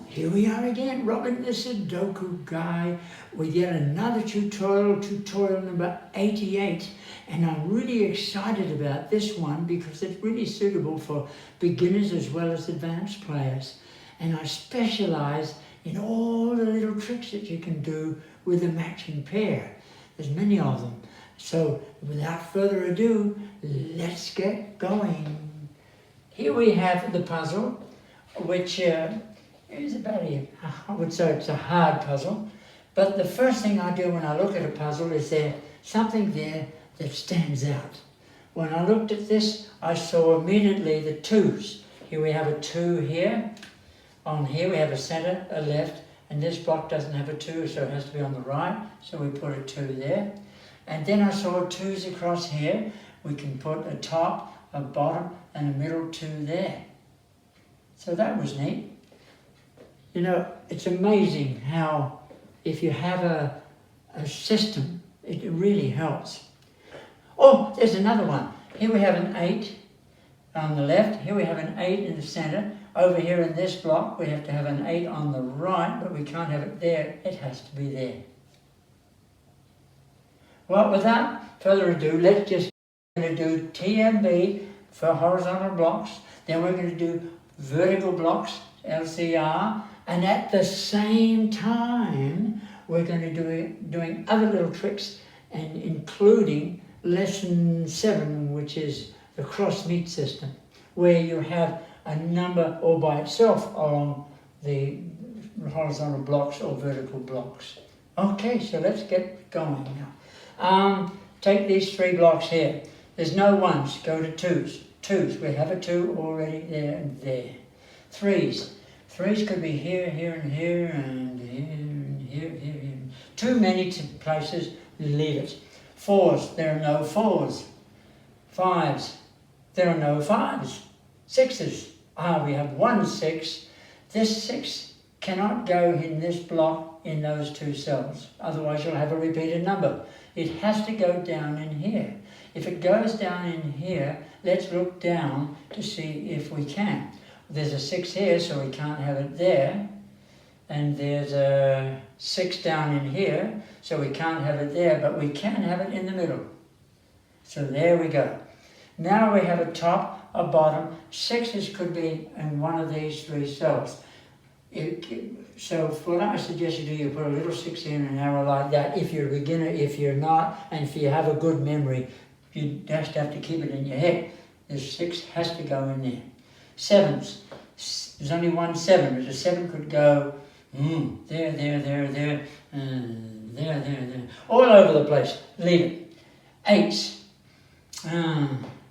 Here we are again, Robin the Sudoku Guy, with yet another tutorial number 88. And I'm really excited about this one because it's really suitable for beginners as well as advanced players. And I specialize in all the little tricks that you can do with a matching pair. There's many of them. So without further ado, let's get going. Here we have the puzzle, which is about I would say it's a hard puzzle. But the first thing I do when I look at a puzzle is there something there that stands out. When I looked at this, I saw immediately the twos. Here we have a 2 here. On here we have a center, a left, and this block doesn't have a 2, so it has to be on the right. So we put a 2 there. And then I saw 2s across here. We can put a top, a bottom, and a middle 2 there. So that was neat. You know, it's amazing how if you have a system, it really helps. Oh, there's another one. Here we have an 8 on the left. Here we have an 8 in the center. Over here in this block, we have to have an 8 on the right, but we can't have it there. It has to be there. Well, without further ado, let's just going to do TMB for horizontal blocks. Then we're going to do vertical blocks, LCR. And at the same time, we're going to be doing other little tricks, and including lesson 7, which is the cross meet system, where you have a number all by itself along the horizontal blocks or vertical blocks. Okay, so let's get going now. Take these 3 blocks here. There's no 1s, go to 2s. 2s, we have a 2 already there and there. 3s. 3s could be here, here, and here, and here, and here, here, here. Too many places, leave it. 4s, there are no 4s. 5s, there are no 5s. 6s, we have 1 6. This 6 cannot go in this block in those 2 cells. Otherwise you'll have a repeated number. It has to go down in here. If it goes down in here, let's look down to see if we can. There's a 6 here, so we can't have it there. And there's a 6 down in here, so we can't have it there, but we can have it in the middle. So there we go. Now we have a top, a bottom. 6s could be in one of these 3 cells. So what I suggest you do, you put a little 6 in an arrow like that. If you're a beginner, if you're not, and if you have a good memory, you just have to keep it in your head. The 6 has to go in there. 7s, there's only 1 7, but the 7 could go there, there, there, there, there, there, there, all over the place. Leave it. 8s,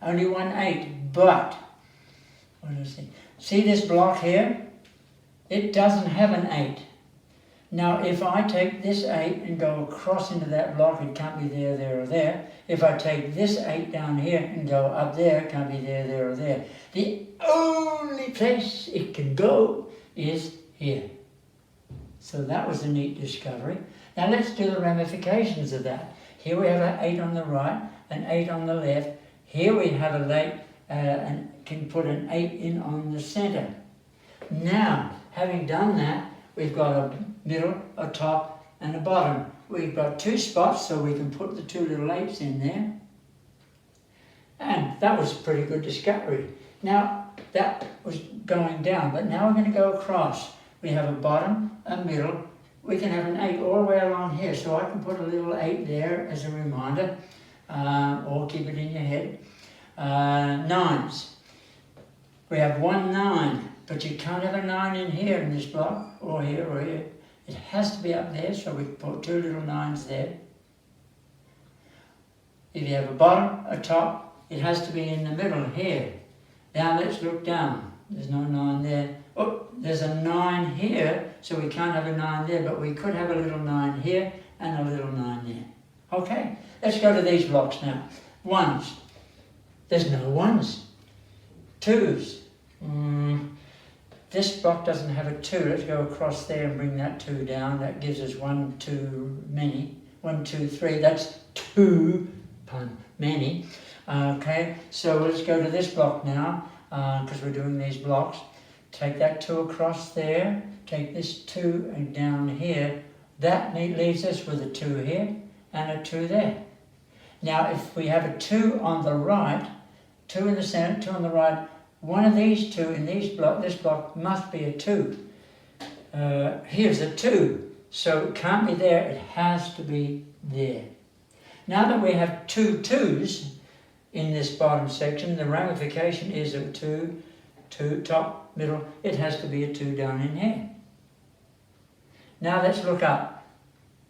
only 1 8, but what do I see? See this block here? It doesn't have an 8. Now, if I take this 8 and go across into that block, it can't be there, there, or there. If I take this 8 down here and go up there, it can't be there, there, or there. The only place it can go is here. So that was a neat discovery. Now let's do the ramifications of that. Here we have an 8 on the right, an 8 on the left. Here we have an 8 and can put an 8 in on the center. Now, having done that, we've got a middle, a top, and a bottom. We've got 2 spots, so we can put the 2 little 8s in there. And that was a pretty good discovery. Now, that was going down, but now we're going to go across. We have a bottom, a middle. We can have an 8 all the way along here, so I can put a little 8 there as a reminder, or keep it in your head. 9s. We have 1 9. But you can't have a 9 in here in this block, or here, or here. It has to be up there, so we put 2 little 9s there. If you have a bottom, a top, it has to be in the middle here. Now let's look down. There's no 9 there. Oh, there's a 9 here, so we can't have a 9 there, but we could have a little 9 here and a little 9 there. Okay, let's go to these blocks now. 1s. There's no 1s. 2s. This block doesn't have a 2. Let's go across there and bring that 2 down. That gives us 1 too many. 1 2 3. That's 2 many. Okay, so let's go to this block now, because we're doing these blocks. take that 2 across there, take this 2 and down here. That leaves us with a 2 here and a 2 there. Now if we have a 2 on the right, 2 in the center, 2 on the right, one of these 2 in this block must be a 2. Here's a 2, so it can't be there, it has to be there. Now that we have 2 2's in this bottom section, the ramification is a 2, 2, top, middle, it has to be a 2 down in here. Now let's look up.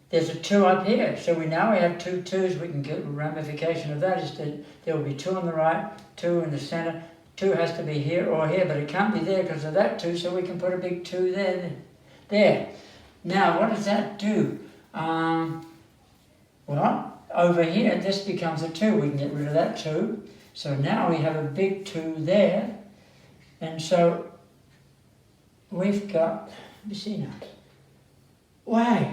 There's a 2 up here, so we have 2 2's, we can get a ramification of that is that there will be 2 on the right, 2 in the center, 2 has to be here or here, but it can't be there because of that 2, so we can put a big 2 there. There. Now, what does that do? Well, over here, this becomes a 2. We can get rid of that 2. So now we have a big 2 there. And so we've got, let me see now. Wow.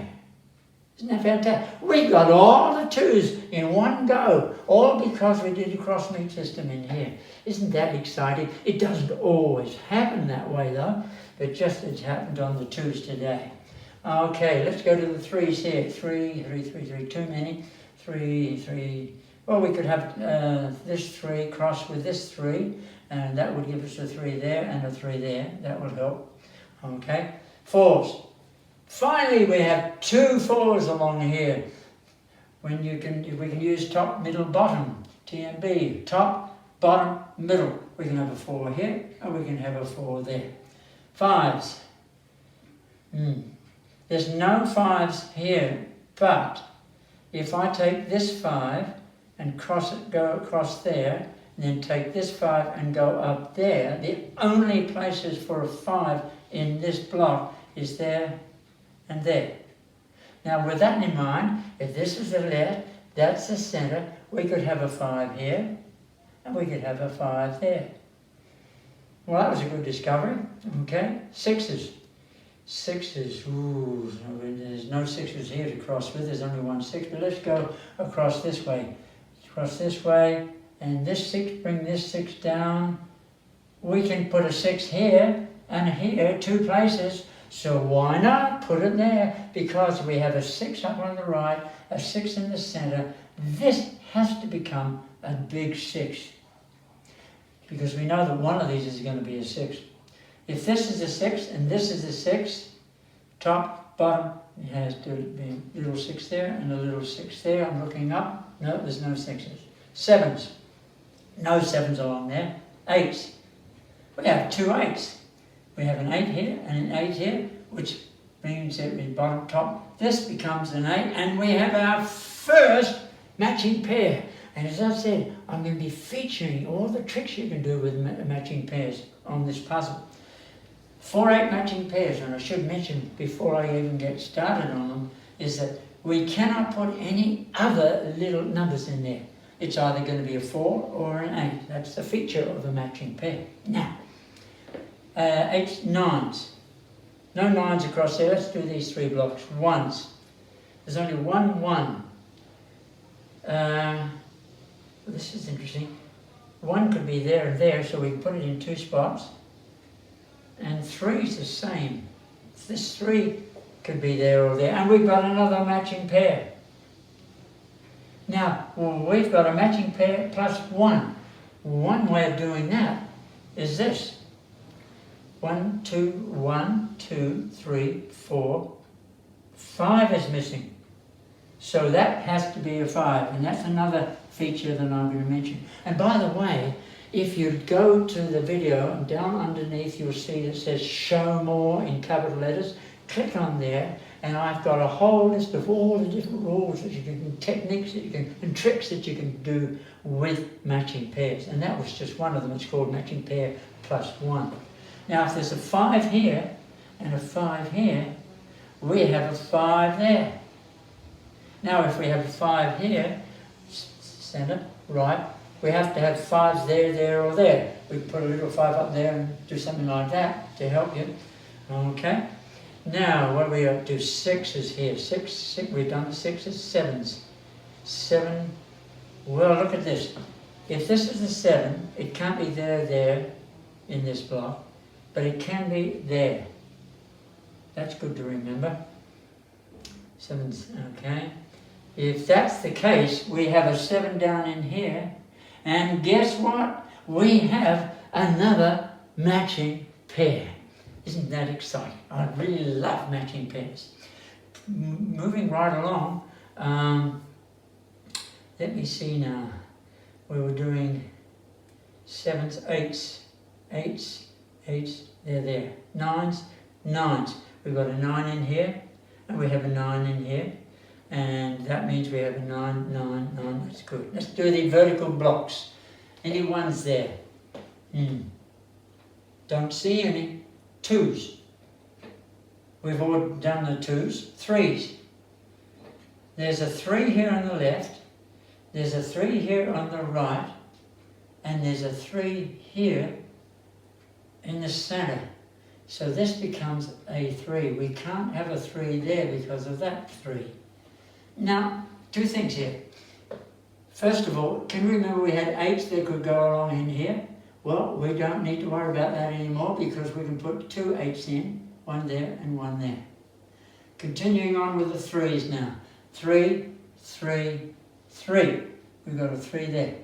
Isn't that fantastic? We got all the 2's in one go, all because we did a cross-meet system in here. Isn't that exciting? It doesn't always happen that way though, but just it's happened on the 2's today. Okay, let's go to the 3's here. 3, 3, 3, 3, too many. 3, 3. Well, we could have this 3 cross with this 3, and that would give us a 3 there and a 3 there. That would help. Okay, 4's. Finally, we have 2 4's along here. When we can use top, middle, bottom, TMB, top, bottom, middle. We can have a 4 here, and we can have a 4 there. 5's. There's no 5's here, but if I take this 5 and go across there, and then take this 5 and go up there, the only places for a 5 in this block is there and there. Now with that in mind, if this is the left, that's the center, we could have a 5 here, and we could have a 5 there. Well, that was a good discovery. Okay, 6's. 6's, ooh, there's no 6's here to cross with, there's only one 6, but let's go across this way. Across this way, and this 6, bring this 6 down. We can put a 6 here and here, 2 places. So why not put it there? Because we have a 6 up on the right, a 6 in the center. This has to become a big 6. Because we know that one of these is going to be a 6. If this is a 6 and this is a 6, top, bottom, it has to be a little 6 there and a little 6 there. I'm looking up. No, there's no 6's. 7's. No 7's along there. 8's. We have 2 8's. We have an 8 here and an 8 here, which means that in bottom, top, this becomes an 8, and we have our first matching pair. And as I said, I'm going to be featuring all the tricks you can do with matching pairs on this puzzle. 4 8 matching pairs, and I should mention before I even get started on them, is that we cannot put any other little numbers in there. It's either going to be a 4 or an 8. That's the feature of a matching pair. Now, 8's, 9's. No 9's across there. Let's do these 3 blocks. 1's. There's only one 1. This is interesting. 1 could be there and there, so we can put it in 2 spots. And 3's the same. This 3 could be there or there. And we've got another matching pair. Now, we've got a matching pair plus 1. One way of doing that is this. 1, 2, 1, 2, 3, 4. 5 is missing. So that has to be a 5. And that's another feature that I'm going to mention. And by the way, if you go to the video and down underneath you'll see that says show more in capital letters. Click on there and I've got a whole list of all the different rules that you can, techniques that you can, and tricks that you can do with matching pairs. And that was just one of them. It's called matching pair plus 1. Now if there's a 5 here and a 5 here, we have a 5 there. Now if we have a 5 here, center, right, we have to have 5's there, there or there. We can put a little 5 up there and do something like that to help you. Okay. Now what we got to do, 6's here. 6, we've done the 6's, 7's. 7, well look at this. If this is the 7, it can't be there, there in this block. but it can be there. That's good to remember. 7's okay. If that's the case, we have a 7 down in here, and guess what? We have another matching pair. Isn't that exciting? I really love matching pairs. Moving right along, let me see now. We were doing 7s, 8s, 8s, 8s, they're there. 9s, 9s. We've got a 9 in here, and we have a 9 in here, and that means we have a 9, 9, 9. That's good. Let's do the vertical blocks. Any ones there? Don't see any. 2s. We've all done the 2s. 3s. There's a 3 here on the left, there's a 3 here on the right, and there's a 3 here in the center. So this becomes a 3. We can't have a 3 there because of that 3. Now, two things here. First of all, can you remember we had 8s that could go along in here? Well, we don't need to worry about that anymore because we can put 2 8s in, one there and one there. Continuing on with the 3s now. 3, 3, 3. We've got a 3 there.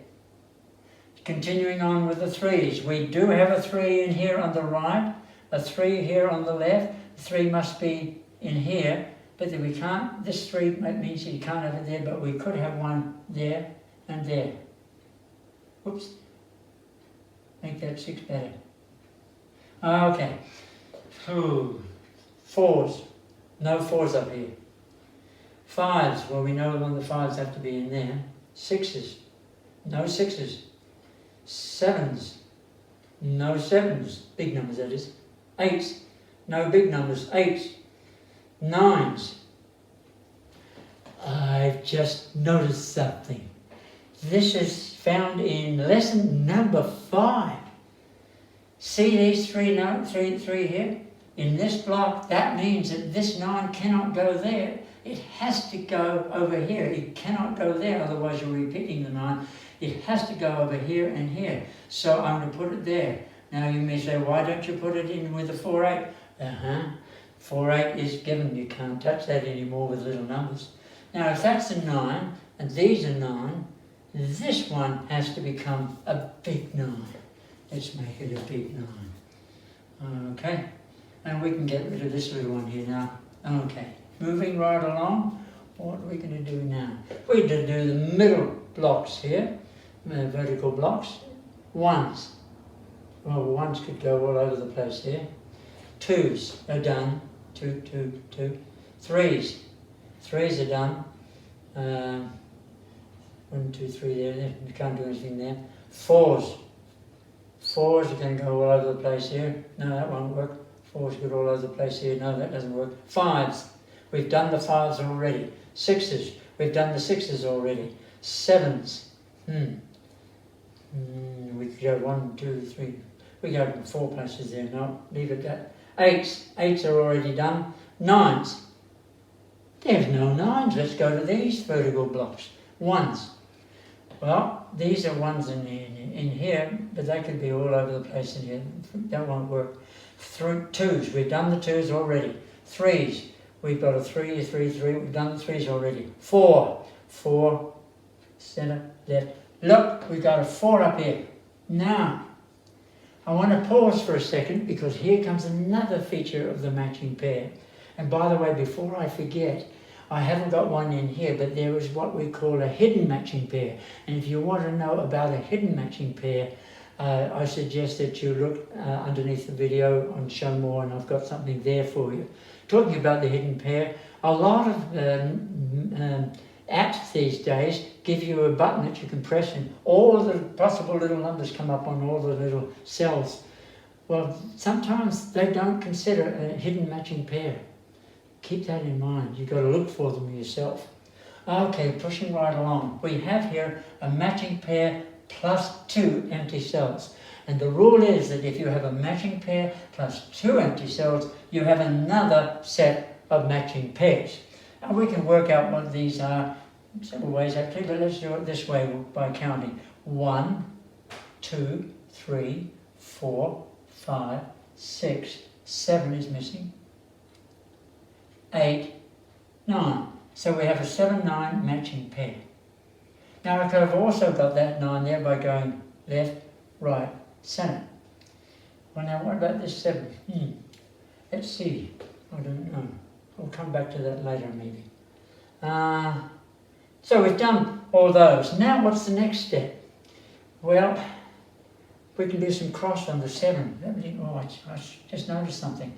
Continuing on with the 3s. We do have a 3 in here on the right, a 3 here on the left. 3 must be in here, but then we can't. This 3 means you can't have it there, but we could have one there and there. Oops. Make that 6 better. Okay. 4s. No 4s up here. 5s. Well, we know one of the 5s have to be in there. 6s. No 6s. 7s. No 7s. Big numbers, that is. 8s. No big numbers. 8s. 9s. I've just noticed something. This is found in lesson number 5. See these 3 here? In this block, that means that this 9 cannot go there. It has to go over here. It cannot go there, otherwise you're repeating the 9. It has to go over here and here. So I'm going to put it there. Now you may say, why don't you put it in with the 4, 8? 4, 8 is given. You can't touch that anymore with little numbers. Now if that's a 9, and these are 9, this one has to become a big 9. Let's make it a big 9. Okay. And we can get rid of this little one here now. Okay. Moving right along, what are we going to do now? We're going to do the middle blocks here, vertical blocks. 1s. Well, 1s could go all over the place here. 2s are done. 2, 2, 2. 3s. 3s are done. 1, 2, 3 there. You can't do anything there. 4s. 4s are going to go all over the place here. No, that won't work. 4s go all over the place here. No, that doesn't work. 5s. We've done the 5s already. 6s. We've done the 6s already. 7s. We could go 1, 2, 3. We go 4 places there. No, leave it at that. 8s. 8s are already done. 9s. There's no 9s. Let's go to these vertical blocks. 1s. Well, these are 1s in here, but they could be all over the place in here. That won't work. 2s. We've done the 2s already. 3s. We've got a 3, a 3, 3. We've done the 3s already. 4. 4. Center, left. Look, we've got a 4 up here. Now, I want to pause for a second because here comes another feature of the matching pair. And by the way, before I forget, I haven't got one in here, but there is what we call a hidden matching pair. And if you want to know about a hidden matching pair, I suggest that you look underneath the video on Show More, and I've got something there for you. Talking about the hidden pair, a lot of apps these days give you a button that you can press and all of the possible little numbers come up on all the little cells. Well, sometimes they don't consider a hidden matching pair. Keep that in mind. You've got to look for them yourself. Okay, pushing right along. We have here a matching pair plus 2 empty cells. And the rule is that if you have a matching pair plus 2 empty cells, you have another set of matching pairs. And we can work out what these are several ways actually, but let's do it this way by counting. 1, 2, 3, 4, 5, 6, 7 is missing, 8, 9. So we have a 7, 9 matching pair. Now I could have also got that 9 there by going left, right, centre. Well now what about this 7? Let's see. I don't know. I'll come back to that later maybe. So we've done all those. Now what's the next step? Well, we can do some cross on the 7. Oh, I just noticed something.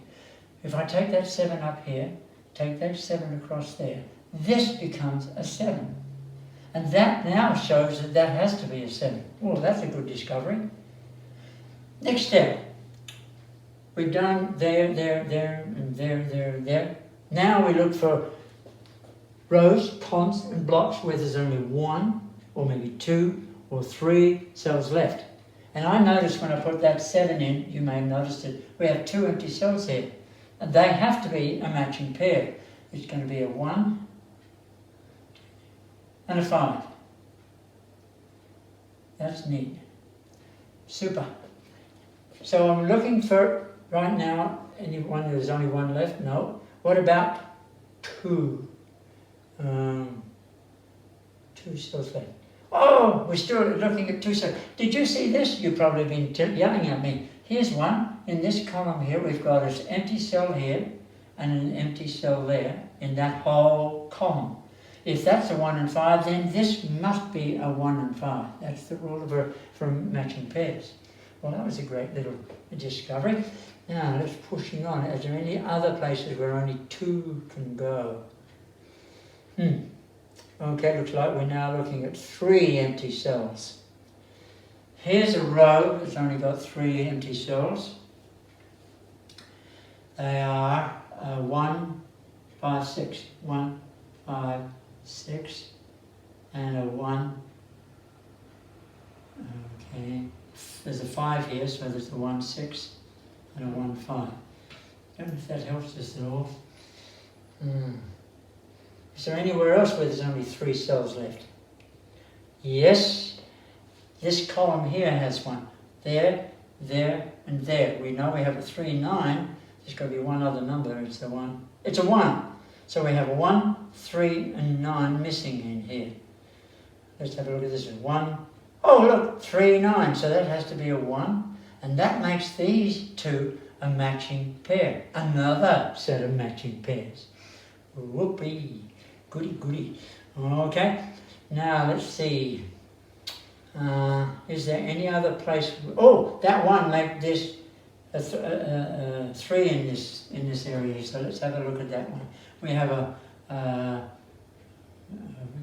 If I take that 7 up here, take that 7 across there, this becomes a 7. And that now shows that that has to be a 7. Well, that's a good discovery. Next step. We've done there, and there. Now we look for rows, columns and blocks where there's only 1 or maybe 2 or 3 cells left. And I noticed when I put that 7 in, you may have noticed it, we have 2 empty cells here. And they have to be a matching pair. It's going to be a 1 and a 5. That's neat. Super. So I'm looking for, right now, anyone, there's only 1 left? No. What about 2? 2 cells left. Oh, we're still looking at 2 cells. Did you see this? You've probably been yelling at me. Here's one. In this column here, we've got an empty cell here and an empty cell there in that whole column. If that's a 1 and 5, then this must be a 1 and 5. That's the rule for matching pairs. Well, that was a great little discovery. Now, let's pushing on. Is there any other places where only 2 can go? Okay, looks like we're now looking at 3 empty cells. Here's a row that's only got 3 empty cells. They are 1, 5, 6. 1, 5, 6, and a 1. Okay, there's a 5 here, so there's a 1, 6, and a 1, 5. Don't know if that helps us at all. Is there anywhere else where there's only 3 cells left? Yes, this column here has 1. There, there, and there. We know we have a 3, 9. There's got to be one other number. It's a 1. It's a 1. So we have a 1, 3, and 9 missing in here. Let's have a look at this. 1. Oh, look, 3, 9. So that has to be a 1. And that makes these 2 a matching pair. Another set of matching pairs. Whoopee. Goody, goody. Okay. Now, let's see. Is there any other place? Oh, that one like this. 3 in this area. So let's have a look at that one. We have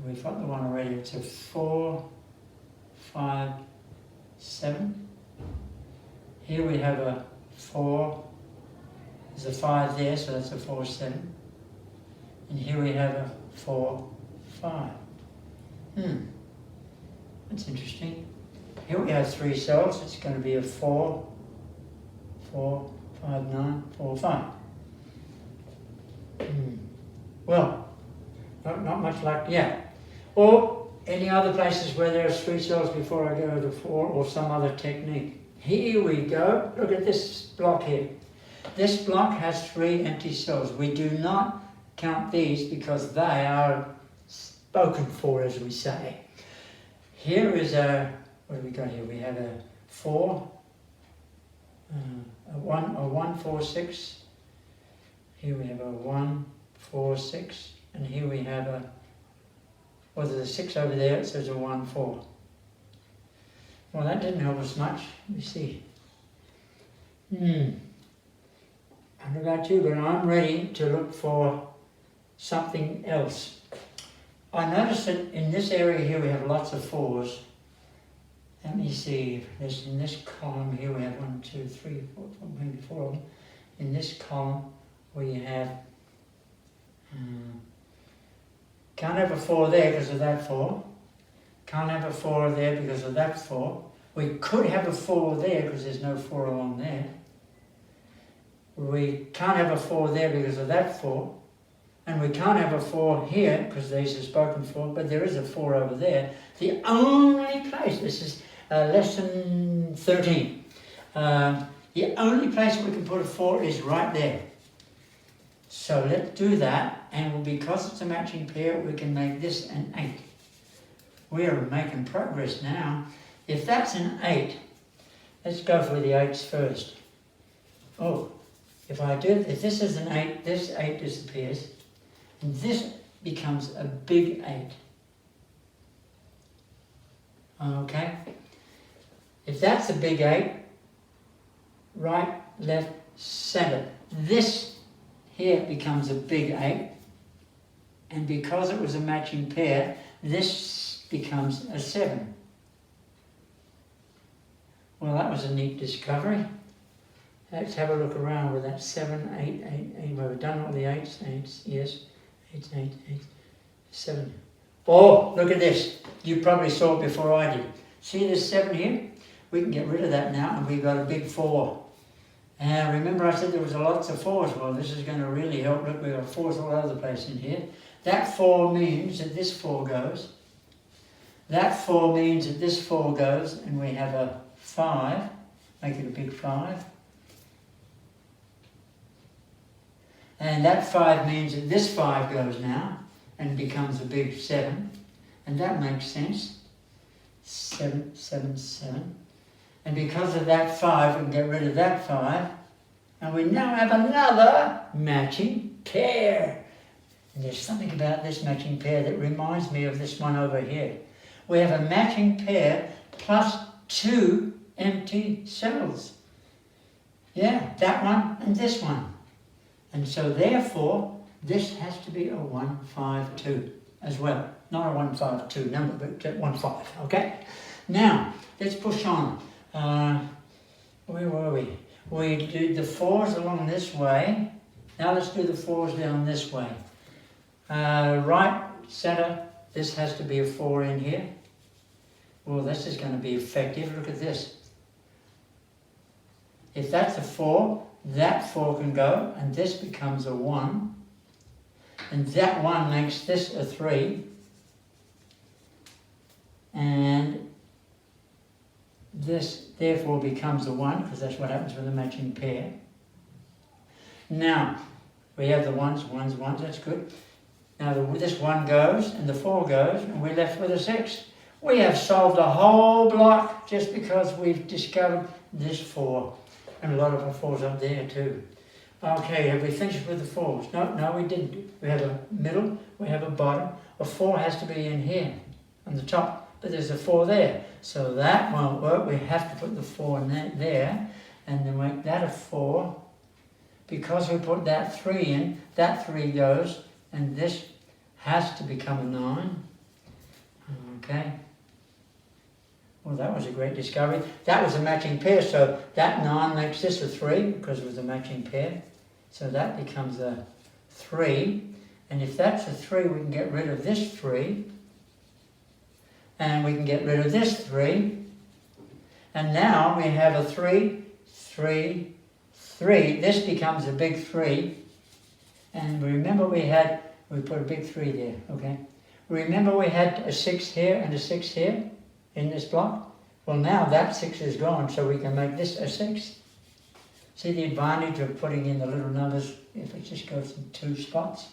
we've got the one already. It's a 4, 5, 7. Here we have a 4. There's a 5 there, so that's a 4, 7. And here we have a 4, 5. That's interesting. Here we have 3 cells. It's going to be a 4, 4, 5, 9, 4, 5. Well, not much like, yeah. Or any other places where there's 3 cells before I go to 4 or some other technique. Here we go. Look at this block here. This block has 3 empty cells. We do not count these because they are spoken for, as we say. Here is a, what do we got here? We have a 4, a 1, 4, 6. Here we have a 1, 4, 6. And here we have a, well, there's a 6 over there. It says a 1, 4. Well, that didn't help us much. Let me see. I don't know about you, but I'm ready to look for something else. I noticed that in this area here we have lots of 4s. Let me see. There's in this column here we have 1, 2, 3, 4, maybe 4 of them. In this column we have can't have a 4 there because of that 4. Can't have a 4 there because of that 4. We could have a 4 there because there's no 4 along there. We can't have a 4 there because of that 4. And we can't have a 4 here because these are spoken for, but there is a 4 over there. The only place, this is lesson 13. The only place we can put a 4 is right there. So let's do that, and because it's a matching pair, we can make this an 8. We are making progress now. If that's an 8, let's go for the 8s first. Oh, if this is an 8, this 8 disappears, and this becomes a big 8. Okay? If that's a big 8, right, left, center. This here becomes a big 8, and because it was a matching pair, this becomes a 7. Well, that was a neat discovery. Let's have a look around with that 7, 8, 8. Well, we've done all the 8s, yes. 8, 8, 8, 7. Oh, look at this. You probably saw it before I did. See this 7 here? We can get rid of that now, and we've got a big 4. And remember I said there was lots of 4s. Well, this is going to really help. Look, we've got 4s all over the place in here. That 4 means that this 4 goes. That 4 means that this 4 goes, and we have a 5. Make it a big 5. And that 5 means that this 5 goes now and becomes a big 7. And that makes sense. 7, 7, 7. And because of that 5, we can get rid of that 5. And we now have another matching pair. And there's something about this matching pair that reminds me of this one over here. We have a matching pair plus 2 empty cells. Yeah, that one and this one. And so therefore, this has to be a 1, 5, 2 as well. Not a 1, 5, 2 number, but 1, 5, okay? Now, let's push on. Where were we? We did the 4s along this way. Now let's do the 4s down this way. Right, center, this has to be a 4 in here. Well, this is going to be effective. Look at this. If that's a 4, that 4 can go, and this becomes a 1. And that 1 makes this a 3. And this therefore becomes a 1, because that's what happens with a matching pair. Now, we have the 1s, 1s, 1s, that's good. Now this 1 goes, and the 4 goes, and we're left with a 6. We have solved a whole block just because we've discovered this 4. And a lot of our 4s up there too. Okay, have we finished with the 4s? No, we didn't. We have a middle, we have a bottom. A 4 has to be in here, on the top. But there's a 4 there. So that won't work. We have to put the 4 in there, and then make that a 4. Because we put that 3 in, that 3 goes, and this has to become a 9. Okay. Well, that was a great discovery. That was a matching pair, so that 9 makes this a 3, because it was a matching pair. So that becomes a 3. And if that's a 3, we can get rid of this 3. And we can get rid of this 3. And now we have a 3, 3, 3. This becomes a big 3. And remember we put a big 3 there, okay? Remember we had a 6 here and a 6 here in this block? Well, now that 6 is gone, so we can make this a 6. See the advantage of putting in the little numbers if it just goes in 2 spots?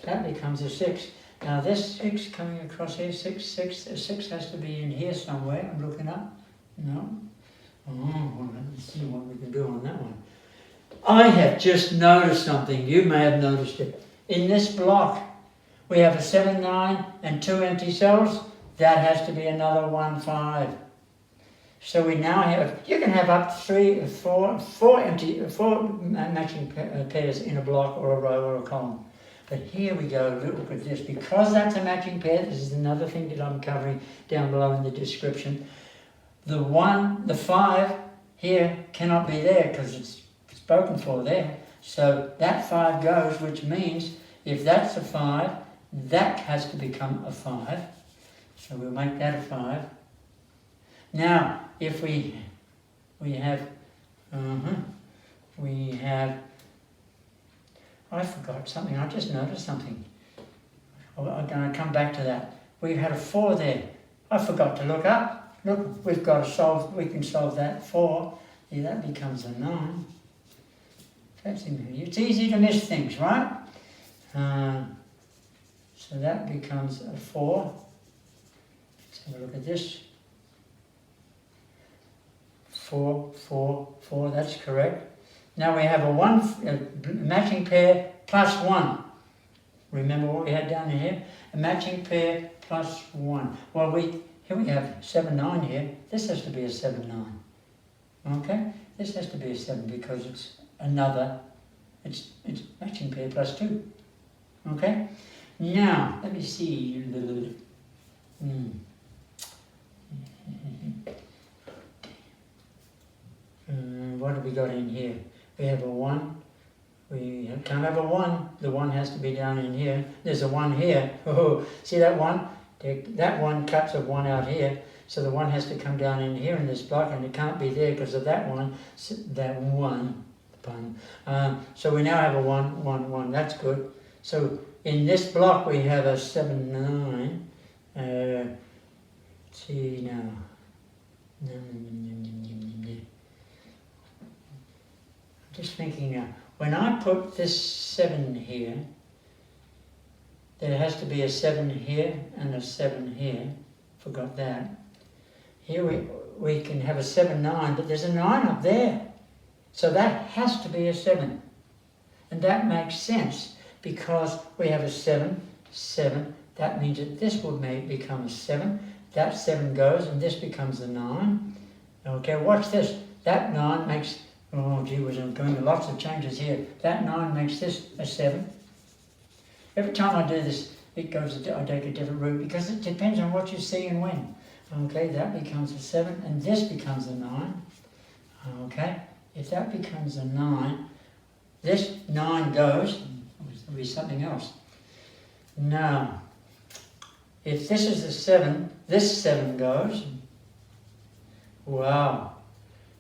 That becomes a 6. Now this 6 coming across here, 6, 6, a 6 has to be in here somewhere. I'm looking up. No? Oh, well, let's see what we can do on that one. I have just noticed something. You may have noticed it. In this block, we have a 7, 9 and 2 empty cells. That has to be another 1, 5. So we now have, you can have up to 4 matching pairs in a block or a row or a column. But here we go, look at this. Because that's a matching pair, this is another thing that I'm covering down below in the description. The 5 here cannot be there because it's spoken for there. So that 5 goes, which means if that's a 5, that has to become a 5. So we'll make that a 5. Now, if we have, I forgot something, I just noticed something. I'm going to come back to that. We had a 4 there. I forgot to look up. Look, we can solve that 4. See, that becomes a 9. It's easy to miss things, right? So that becomes a 4. Let's have a look at this. 4, 4, 4, that's correct. Now we have a matching pair plus 1. Remember what we had down in here? A matching pair plus 1. Well, here we have 7, 9 here. This has to be a 7, 9. Okay? This has to be a 7 because it's another, it's matching pair plus 2. Okay? Now, let me see. What have we got in here? We have a 1. We can't have a 1. The 1 has to be down in here. There's a 1 here. Oh, see that 1? That 1 cuts a 1 out here. So the 1 has to come down in here in this block, and it can't be there because of that 1. That 1 pun. So we now have a 1, 1, 1. That's good. So in this block we have a 7, 9. Let's see now. Just thinking now. When I put this 7 here, there has to be a 7 here and a 7 here. Forgot that. Here we can have a 7, 9, but there's a 9 up there. So that has to be a 7. And that makes sense because we have a 7, 7. That means that this would become a 7. That 7 goes and this becomes a 9. Okay, watch this. That 9 makes... Oh, gee whiz, I'm going to lots of changes here. That 9 makes this a 7. Every time I do this, I take a different route because it depends on what you see and when. Okay, that becomes a 7 and this becomes a 9. Okay, if that becomes a 9, this 9 goes, there'll be something else. Now, if this is a 7, this 7 goes. Wow.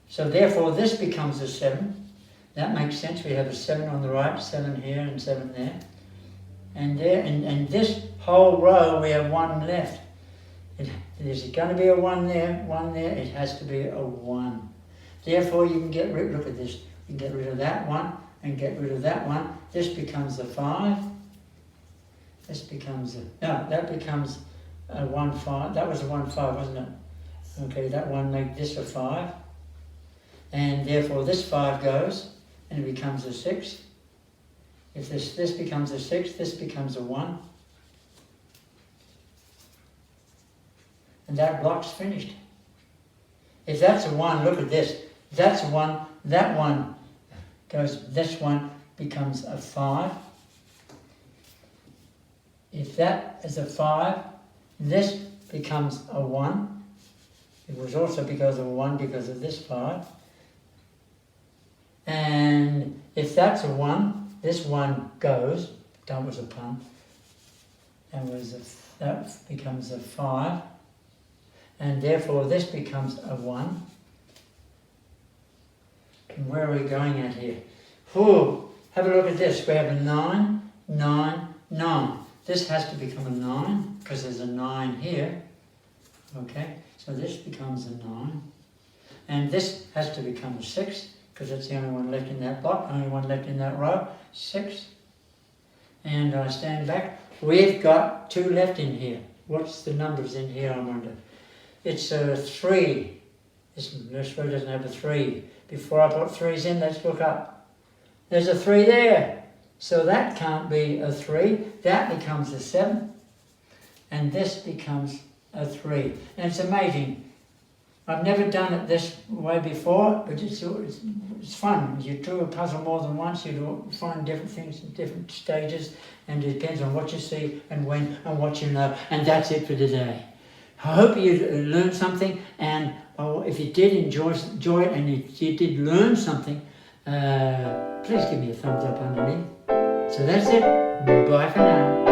So therefore this becomes a 7. That makes sense. We have a 7 on the right, 7 here and 7 there. And there, and this whole row we have 1 left. There's going to be a 1 there, 1 there. It has to be a 1. Therefore you can get rid, look at this. You can get rid of that 1 and get rid of that 1. This becomes a 5. This becomes a, no, that becomes a 1, 5. That was a 1, 5, wasn't it? Okay, that 1 make this a 5. And therefore this 5 goes and it becomes a 6. If this becomes a 6, this becomes a 1. And that block's finished. If that's a 1, look at this. That's a 1, that 1 goes, this 1 becomes a 5. If that is a 5, this becomes a 1. It was also because of a 1 because of this 5. And if that's a 1, this 1 goes. That was a pun. That becomes a 5. And therefore this becomes a 1. And where are we going at here? Whew, have a look at this. We have a 9, 9, 9. This has to become a 9 because there's a 9 here. Okay, so this becomes a 9. And this has to become a 6 because that's the only one left in that block, only one left in that row. 6. And I stand back. We've got 2 left in here. What's the numbers in here, I wonder? It's a 3. This row doesn't have a 3. Before I put 3's in, let's look up. There's a 3 there. So that can't be a 3. That becomes a 7. And this becomes a 3. And it's amazing. I've never done it this way before, but it's fun. You do a puzzle more than once, you find different things at different stages, and it depends on what you see and when and what you know. And that's it for today. I hope you learned something, and if you did enjoy it and you did learn something, please give me a thumbs up underneath. So that's it. Bye for now.